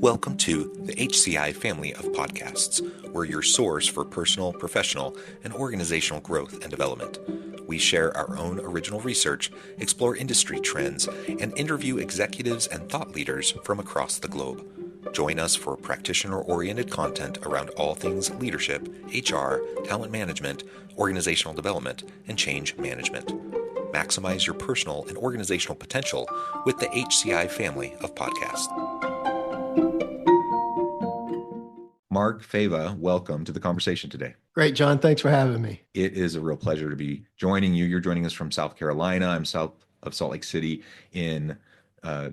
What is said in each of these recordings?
Welcome to the HCI family of podcasts. We're your source for personal, professional, and organizational growth and development. We share our own original research, explore industry trends, and interview executives and thought leaders from across the globe. Join us for practitioner-oriented content around all things leadership, HR, talent management, organizational development, and change management. Maximize your personal and organizational potential with the HCI family of podcasts. Mark Fava, welcome to the conversation today. Great, John. Thanks for having me. It is a real pleasure to be joining you. You're joining us from South Carolina. I'm south of Salt Lake City in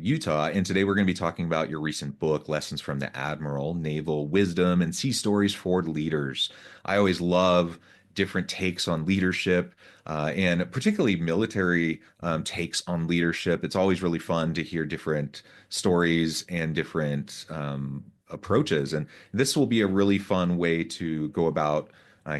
Utah. And today we're going to be talking about your recent book, Lessons from the Admiral, Naval Wisdom and Sea Stories for Leaders. I always love different takes on leadership and particularly military takes on leadership. It's always really fun to hear different stories and different approaches. And this will be a really fun way to go about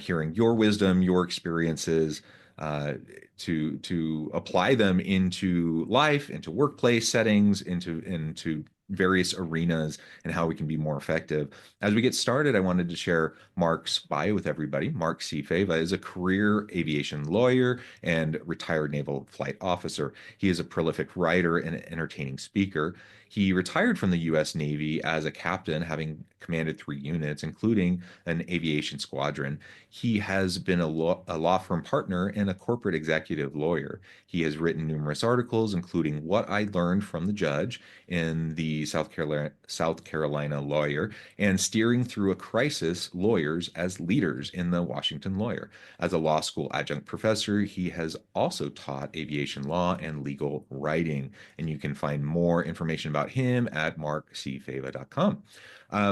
hearing your wisdom, your experiences, to apply them into life, into workplace settings, into various arenas, and how we can be more effective. As we get started, I wanted to share Mark's bio with everybody. Mark C. Fava is a career aviation lawyer and retired naval flight officer. He is a prolific writer and entertaining speaker. He retired from the U.S. Navy as a captain, having commanded 3 units, including an aviation squadron. He has been a law firm partner and a corporate executive lawyer. He has written numerous articles, including What I Learned from the Judge in the South Carolina Lawyer and Steering Through a Crisis, Lawyers as Leaders in the Washington Lawyer. As a law school adjunct professor, he has also taught aviation law and legal writing. And you can find more information about him at markcfava.com.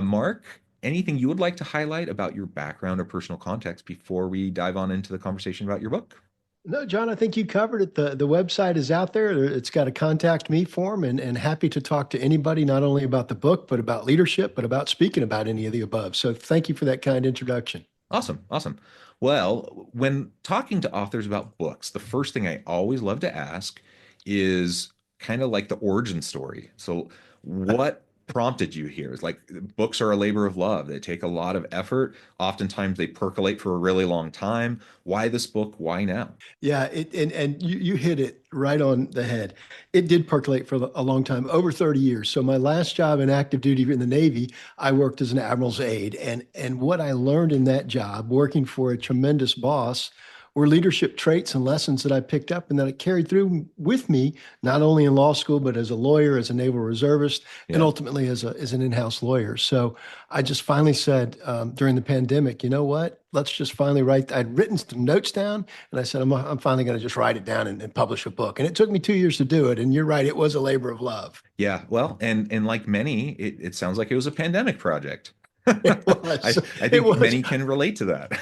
Mark, anything you would like to highlight about your background or personal context before we dive on into the conversation about your book? No, John, I think you covered it. The website is out there. It's got a contact me form and happy to talk to anybody, not only about the book, but about leadership, but about speaking about any of the above. So thank you for that kind introduction. Awesome. Awesome. Well, when talking to authors about books, the first thing I always love to ask is kind of like the origin story. So what prompted you here? It's like books are a labor of love. They take a lot of effort. Oftentimes they percolate for a really long time. Why this book? Why now? Yeah, and you hit it right on the head. It did percolate for a long time, over 30 years. So my last job in active duty in the Navy, I worked as an admiral's aide. And what I learned in that job, working for a tremendous boss, were leadership traits and lessons that I picked up and that I carried through with me, not only in law school, but as a lawyer, as a naval reservist, and ultimately as an in-house lawyer. So I just finally said during the pandemic, you know what? Let's just finally write. I'd written some notes down, and I said, I'm finally going to just write it down and publish a book. And it took me 2 years to do it. And you're right, it was a labor of love. Yeah, well, and like many, it sounds like it was a pandemic project. It was. I think many can relate to that.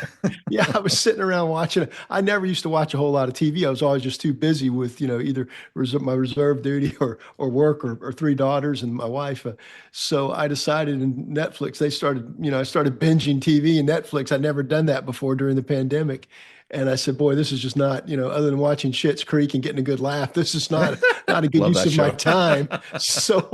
Yeah, I was sitting around watching it. I never used to watch a whole lot of TV. I was always just too busy with, either my reserve duty or work or 3 daughters and my wife. So I decided in Netflix, I started binging TV and Netflix. I'd never done that before during the pandemic. And I said, boy, this is just not, other than watching Schitt's Creek and getting a good laugh, this is not a good use of my time. So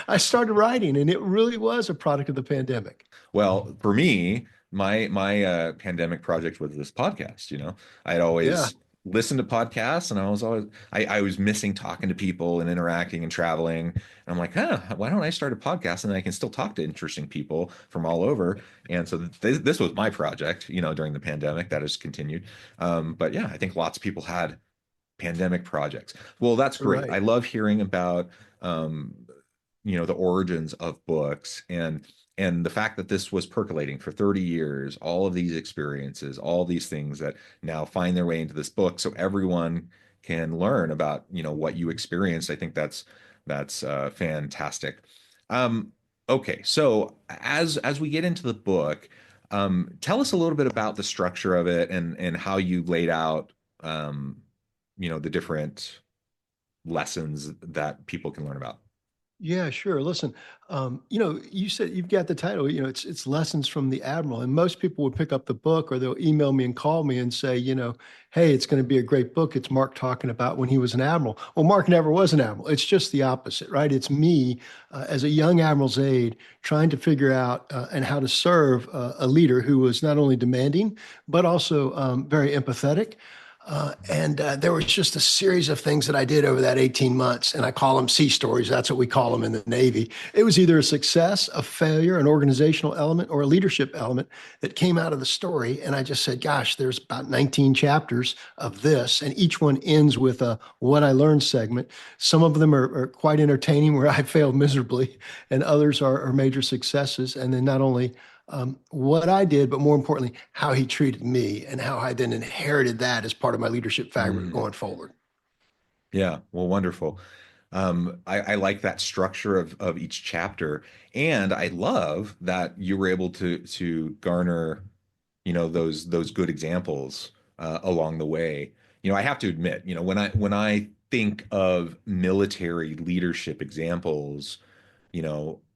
I started writing, and it really was a product of the pandemic. Well, for me, my pandemic project was this podcast. I had always listened to podcasts, and I was missing talking to people and interacting and traveling. And I'm like, why don't I start a podcast, and I can still talk to interesting people from all over? And so this was my project, during the pandemic. That has continued. But yeah, I think lots of people had pandemic projects. Well, that's great. Right. I love hearing about the origins of books and the fact that this was percolating for 30 years, all of these experiences, all these things that now find their way into this book so everyone can learn about, what you experienced. I think that's fantastic. Okay, so as we get into the book, tell us a little bit about the structure of it and how you laid out, the different lessons that people can learn about. Yeah, sure. Listen, you said you've got the title. It's lessons from the Admiral, and most people would pick up the book, or they'll email me and call me and say, hey, it's going to be a great book. It's Mark talking about when he was an admiral. Well, Mark never was an admiral. It's just the opposite, right? It's me as a young admiral's aide trying to figure out and how to serve a leader who was not only demanding but also very empathetic. And there was just a series of things that I did over that 18 months. And I call them sea stories. That's what we call them in the Navy. It was either a success, a failure, an organizational element, or a leadership element that came out of the story. And I just said, gosh, there's about 19 chapters of this. And each one ends with a what I learned segment. Some of them are quite entertaining where I failed miserably, and others are major successes. And then not only what I did, but more importantly, how he treated me and how I then inherited that as part of my leadership fabric Mm, going forward. yeah, well, wonderful. I like that structure of each chapter, and I love that you were able to garner, those good examples along the way. I have to admit, when I think of military leadership examples,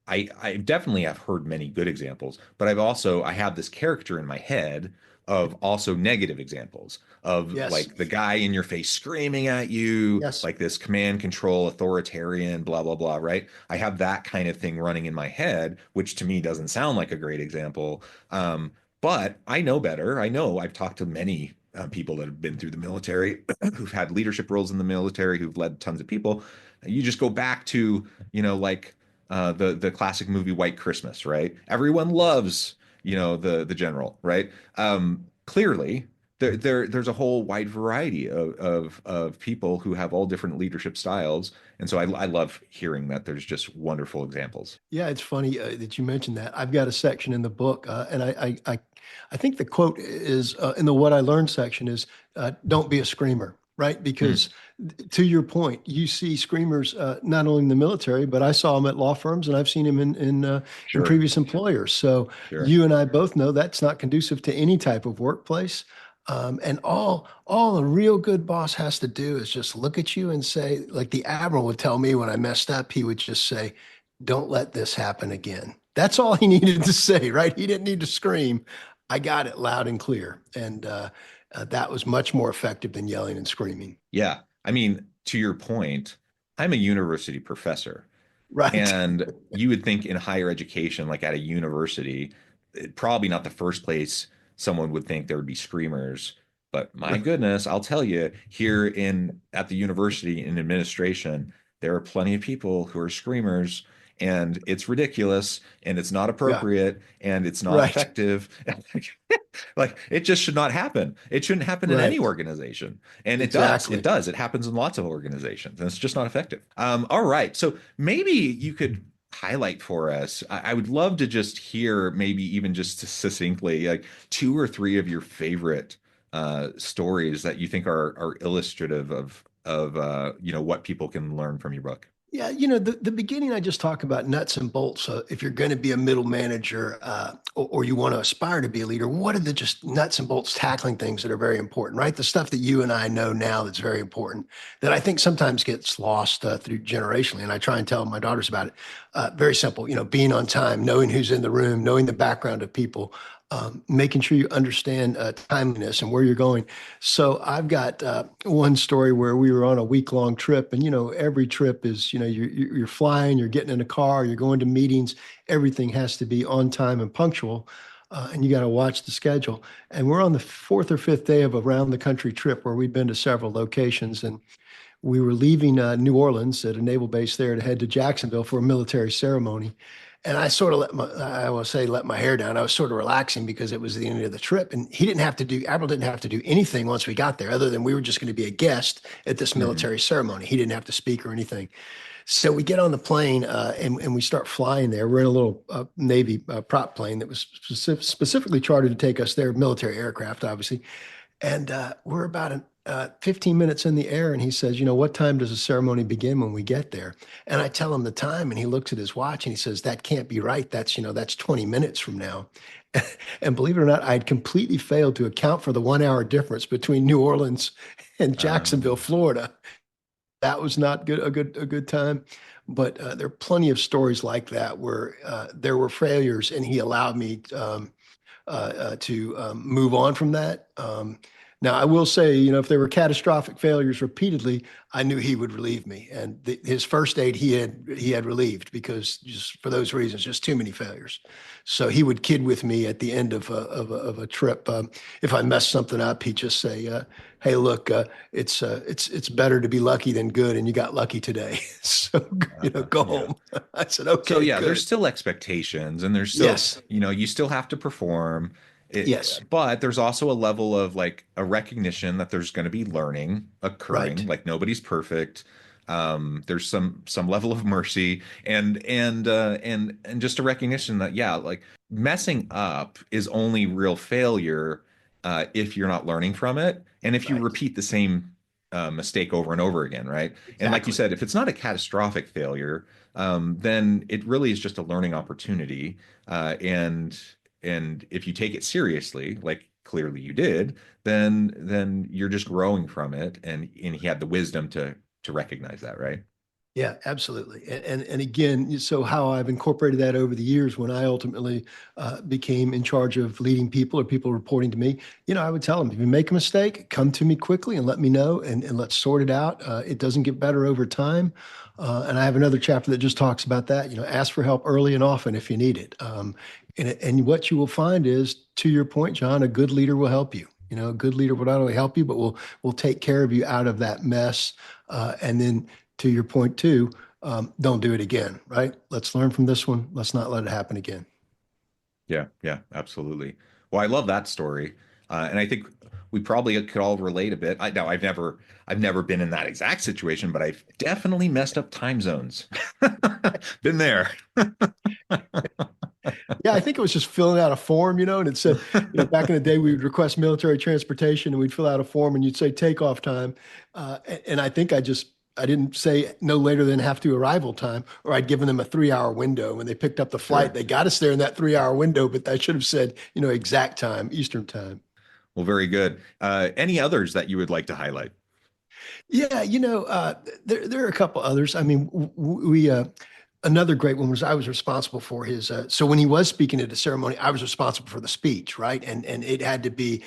I definitely have heard many good examples, but I have this character in my head of also negative examples of Yes. like the guy in your face screaming at you, Yes. like this command control authoritarian, blah, blah, blah, right? I have that kind of thing running in my head, which to me doesn't sound like a great example. But I know better. I know I've talked to many people that have been through the military, who've had leadership roles in the military, who've led tons of people. You just go back to, like the classic movie White Christmas, right? Everyone loves, the general, right? Clearly, there's a whole wide variety of people who have all different leadership styles, and so I love hearing that there's just wonderful examples. Yeah, it's funny that you mentioned that. I've got a section in the book, and I think the quote is in the "What I Learned" section is, "Don't be a screamer," right? Mm, Because to your point, you see screamers not only in the military, but I saw them at law firms, and I've seen them in sure, previous employers. So sure. you and I both know that's not conducive to any type of workplace. And all a real good boss has to do is just look at you and say, like the Admiral would tell me when I messed up, he would just say, don't let this happen again. That's all he needed to say, right? He didn't need to scream. I got it loud and clear. And that was much more effective than yelling and screaming. Yeah. I mean, to your point, I'm a university professor. Right. And you would think in higher education, like at a university, probably not the first place someone would think there would be screamers. But my goodness, I'll tell you, here in at the university in administration, there are plenty of people who are screamers, and it's ridiculous, and it's not Yeah. appropriate, and it's not Right. effective. Like it just should not happen. It shouldn't happen in any Right. organization. And it does. It Exactly. does. It happens in lots of organizations, and it's just not effective. All right. So maybe you could highlight for us. I would love to just hear, maybe even just succinctly, like two or three of your favorite stories that you think are illustrative of what people can learn from your book. Yeah, the beginning I just talk about nuts and bolts. So if you're going to be a middle manager or you want to aspire to be a leader, what are the just nuts and bolts tackling things that are very important, right? The stuff that you and I know now that's very important that I think sometimes gets lost through generationally. And I try and tell my daughters about it. Very simple, being on time, knowing who's in the room, knowing the background of people, making sure you understand timeliness and where you're going. So I've got one story where we were on a week-long trip, and every trip is, you're flying, you're getting in a car, you're going to meetings. Everything has to be on time and punctual, and you got to watch the schedule. And we're on the fourth or fifth day of a round the country trip where we've been to several locations, and we were leaving New Orleans at a naval base there to head to Jacksonville for a military ceremony. And I sort of I will say, let my hair down. I was sort of relaxing because it was the end of the trip. And Admiral didn't have to do anything once we got there, other than we were just going to be a guest at this Mhm. military ceremony. He didn't have to speak or anything. So we get on the plane and we start flying there. We're in a little Navy prop plane that was specifically chartered to take us there, military aircraft, obviously. And we're about 15 minutes in the air, and he says, what time does the ceremony begin when we get there? And I tell him the time, and he looks at his watch and he says, that can't be right. That's 20 minutes from now. And believe it or not, I'd completely failed to account for the 1 hour difference between New Orleans and Jacksonville, Um, Florida. that was not good, a good time. But there are plenty of stories like that where there were failures, and he allowed me to move on from that. Now, I will say, if there were catastrophic failures repeatedly, I knew he would relieve me. And his first aid, he had relieved because just for those reasons, just too many failures. So he would kid with me at the end of a trip. If I messed something up, he'd just say, "Hey, look, it's better to be lucky than good, and you got lucky today. So go Yeah. home." I said, So "Okay, yeah, there's good." still expectations and there's still, Yes, you still have to perform yes, it, but there's also a level of like a recognition that there's going to be learning occurring. right, Like nobody's perfect. There's some level of mercy and just a recognition that yeah, like messing up is only real failure if you're not learning from it and if you right, repeat the same mistake over and over again, right? And like you exactly. said, if it's not a catastrophic failure, then it really is just a learning opportunity. And if you take it seriously, like clearly you did, then you're just growing from it. And he had the wisdom to recognize that, right? Yeah, absolutely. And again, so how I've incorporated that over the years when I ultimately became in charge of leading people or people reporting to me, I would tell them, if you make a mistake, come to me quickly and let me know and let's sort it out. It doesn't get better over time. And I have another chapter that just talks about that. Ask for help early and often if you need it. And what you will find is, to your point, John, a good leader will help you. A good leader will not only help you, but will take care of you out of that mess. And then to your point too, don't do it again, right? Let's learn from this one. Let's not let it happen again. Yeah, yeah, absolutely. Well, I love that story, and I think we probably could all relate a bit. Now, I've never been in that exact situation, but I've definitely messed up time zones. Been there. Yeah, I think it was just filling out a form, and it said, back in the day, we would request military transportation and we'd fill out a form and you'd say takeoff time. And I think I didn't say no later than have to arrival time, or I'd given them a 3 hour window. When they picked up the flight, Sure. they got us there in that 3 hour window, but I should have said, exact time, Eastern time. Well, very good. Any others that you would like to highlight? Yeah, there are a couple others. I mean, we another great one was I was responsible for his. So when he was speaking at a ceremony, I was responsible for the speech, right? And it had to be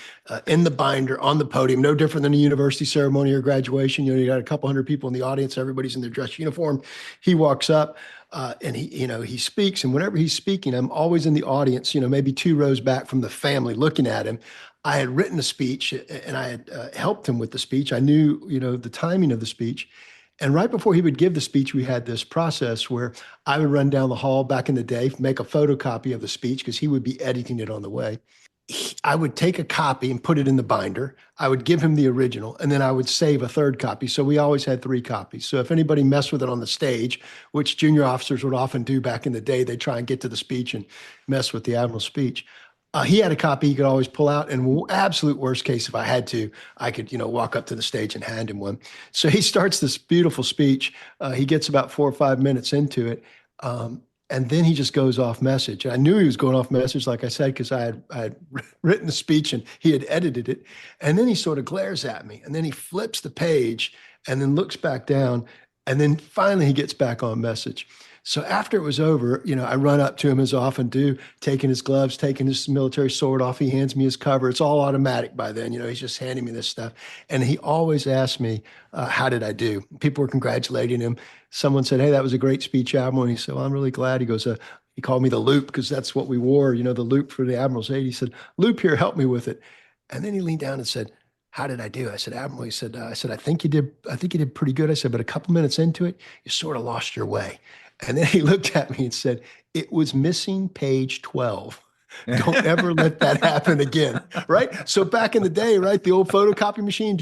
in the binder on the podium, no different than a university ceremony or graduation. You got a couple hundred people in the audience, everybody's in their dress uniform. He walks up. And he speaks, and whenever he's speaking, I'm always in the audience, maybe 2 rows back from the family looking at him. I had written a speech and I had helped him with the speech. I knew, the timing of the speech. And right before he would give the speech, we had this process where I would run down the hall back in the day, make a photocopy of the speech because he would be editing it on the way. I would take a copy and put it in the binder. I would give him the original, and then I would save a third copy. So we always had 3 copies. So if anybody messed with it on the stage, which junior officers would often do back in the day, they try and get to the speech and mess with the admiral's speech. He had a copy he could always pull out. And absolute worst case, if I had to, I could, walk up to the stage and hand him one. So he starts this beautiful speech. He gets about 4 or 5 minutes into it. And then he just goes off message. And I knew he was going off message, like I said, because I had written the speech and he had edited it. And then he sort of glares at me. And then he flips the page and then looks back down. And then finally he gets back on message. So after it was over, I run up to him as I often do, taking his gloves, taking his military sword off. He hands me his cover. It's all automatic by then. He's just handing me this stuff. And he always asks me, how did I do? People were congratulating him. Someone said, "Hey, that was a great speech, Admiral." And he said, "Well, I'm really glad." He goes, he called me the loop because that's what we wore, the loop for the Admiral's aid. He said, "Loop here, help me with it." And then he leaned down and said, "How did I do?" I said, "Admiral," he said, I think you did pretty good. I said, "But a couple minutes into it, you sort of lost your way." And then he looked at me and said, "It was missing page 12. Don't ever let that happen again." Right. So back in the day, right, the old photocopy machine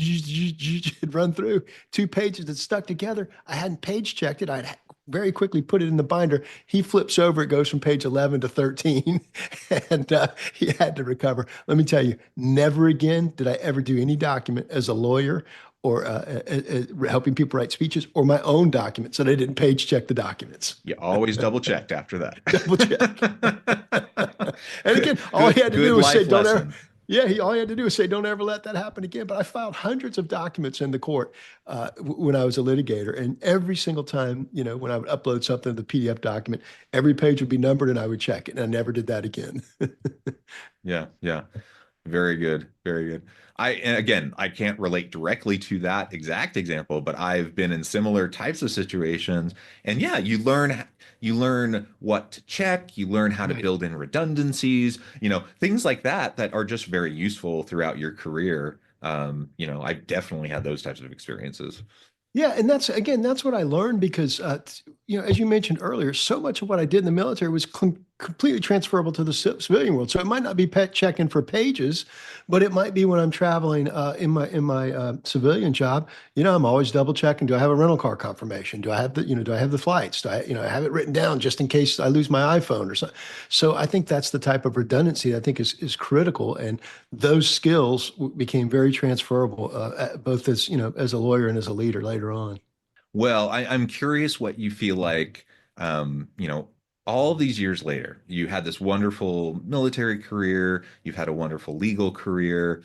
would run through 2 pages that stuck together. I hadn't page checked it. I'd very quickly put it in the binder. He flips over, it goes from page 11 to 13, and he had to recover. Let me tell you, never again did I ever do any document as a lawyer or helping people write speeches or my own documents that I didn't page check the documents. You always double checked after that. Double check. And again, all he Good, had to good do was say, life "Don't ever, lesson. Yeah, all he had to do was say, "Don't ever let that happen again." But I filed hundreds of documents in the court when I was a litigator, and every single time, when I would upload something to the PDF document, every page would be numbered, and I would check it, and I never did that again. Yeah, yeah. Very good. Very good. And again, I can't relate directly to that exact example, but I've been in similar types of situations. And yeah, you learn what to check, you learn how to Right. build in redundancies, things like that that are just very useful throughout your career. I definitely had those types of experiences. Yeah, and that's what I learned because as you mentioned earlier, so much of what I did in the military was completely transferable to the civilian world. So it might not be pet checking for pages, but it might be when I'm traveling in my civilian job. I'm always double checking. Do I have a rental car confirmation? Do I have the flights? Do I have it written down just in case I lose my iPhone or something? So I think that's the type of redundancy that I think is critical, and those skills became very transferable, both as a lawyer and as a leader later on. Well, I'm curious what you feel like, um, you know, all these years later, you had this wonderful military career, you've had a wonderful legal career,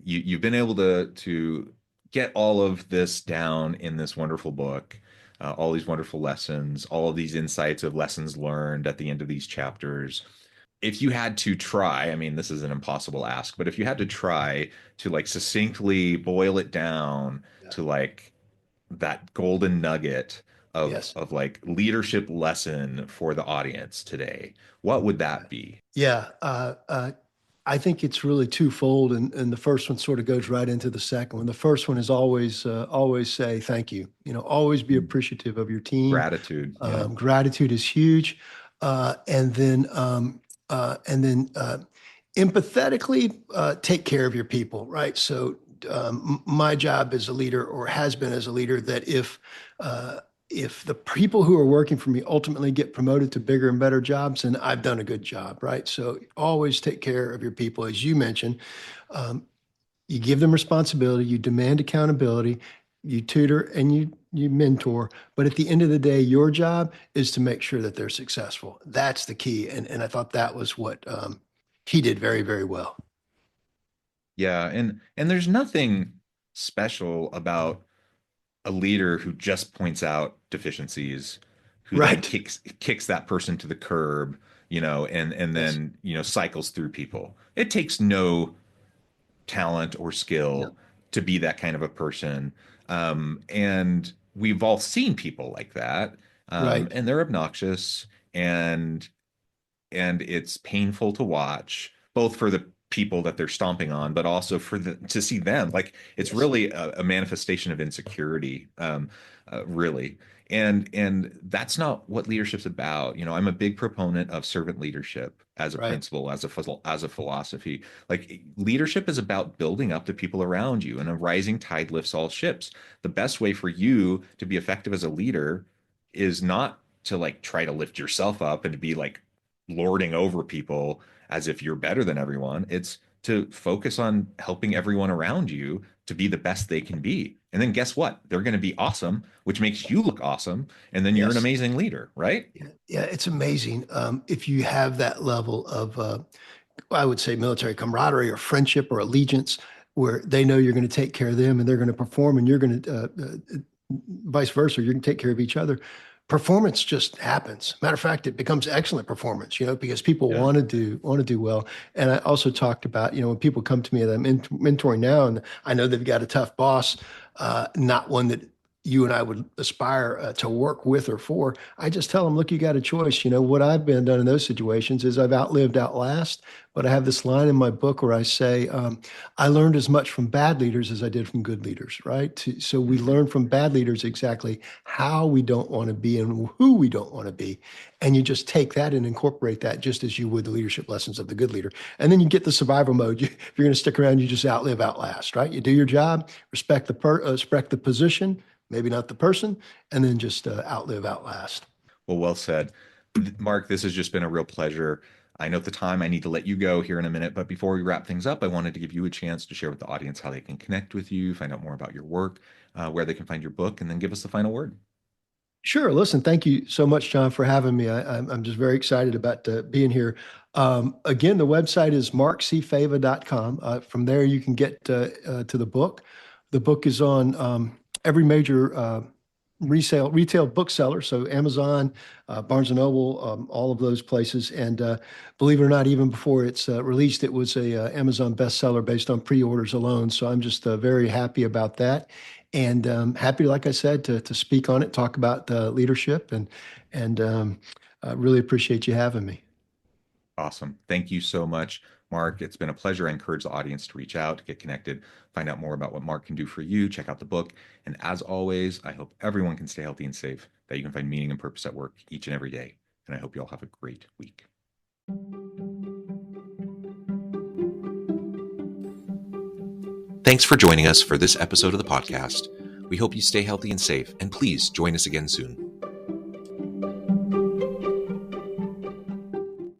you've been able to get all of this down in this wonderful book, all these wonderful lessons, all of these insights of lessons learned at the end of these chapters. If you had to try, I mean, this is an impossible ask, but if you had to try to like succinctly boil it down Yeah. to like that golden nugget of Yes. of like leadership lesson for the audience today, what would that be? Yeah. I think it's really twofold, and the first one sort of goes right into the second one. The first one is always say thank you. Always be appreciative of your team. Gratitude. Yeah. Gratitude is huge, and then empathetically take care of your people. Right. So my job as a leader, or has been as a leader, that if the people who are working for me ultimately get promoted to bigger and better jobs, then I've done a good job, right? So always take care of your people, as you mentioned. Um, you give them responsibility, you demand accountability, you tutor and you mentor. But at the end of the day, your job is to make sure that they're successful. That's the key. And I thought that was what he did very, very well. Yeah, and there's nothing special about a leader who just points out deficiencies, who then Right. kicks that person to the curb, and Yes. then, cycles through people. It takes no talent or Yeah. skill to be that kind of a person. And we've all seen people like that. Right. And they're obnoxious, and it's painful to watch, both for the people that they're stomping on, but also to see them. Like it's Yes. really a manifestation of insecurity, really. And that's not what leadership's about. I'm a big proponent of servant leadership as a Right. principle, as a philosophy. Like leadership is about building up the people around you, and a rising tide lifts all ships. The best way for you to be effective as a leader is not to like try to lift yourself up and to be like lording over people as if you're better than everyone. It's to focus on helping everyone around you to be the best they can be. And then guess what? They're going to be awesome, which makes you look awesome. And then you're an Yes. amazing leader, right? Yeah, yeah, it's amazing if you have that level of, I would say, military camaraderie or friendship or allegiance, where they know you're going to take care of them and they're going to perform, and you're going to, vice versa, you're going to take care of each other. Performance just happens. Matter of fact, it becomes excellent performance, because people Yeah. want to do well. And I also talked about, when people come to me that I'm mentoring now, and I know they've got a tough boss, not one that you and I would aspire to work with or for. I just tell them, look, you got a choice. What I've been done in those situations is I've outlived, outlast. But I have this line in my book where I say, I learned as much from bad leaders as I did from good leaders, right? So we Mhm. learn from bad leaders exactly how we don't want to be and who we don't want to be. And you just take that and incorporate that just as you would the leadership lessons of the good leader. And then you get the survival mode. If you're going to stick around, you just outlive, outlast, right? You do your job, respect the position, maybe not the person, and then just outlive, outlast. Well said. Mark, this has just been a real pleasure. I know at the time I need to let you go here in a minute, but before we wrap things up, I wanted to give you a chance to share with the audience how they can connect with you, find out more about your work, where they can find your book, and then give us the final word. Sure. Listen, thank you so much, John, for having me. I'm just very excited about being here. Again, the website is markcfava.com. From there, you can get to the book. The book is on every major retail bookseller, so Amazon, Barnes and Noble, all of those places. And believe it or not, even before it's released, it was a Amazon bestseller based on pre-orders alone. So I'm just very happy about that, and happy, like I said, to speak on it, talk about leadership, and really appreciate you having me. Awesome. Thank you so much, Mark. It's been a pleasure. I encourage the audience to reach out, get connected, find out more about what Mark can do for you, check out the book. And as always, I hope everyone can stay healthy and safe, that you can find meaning and purpose at work each and every day. And I hope you all have a great week. Thanks for joining us for this episode of the podcast. We hope you stay healthy and safe, and please join us again soon.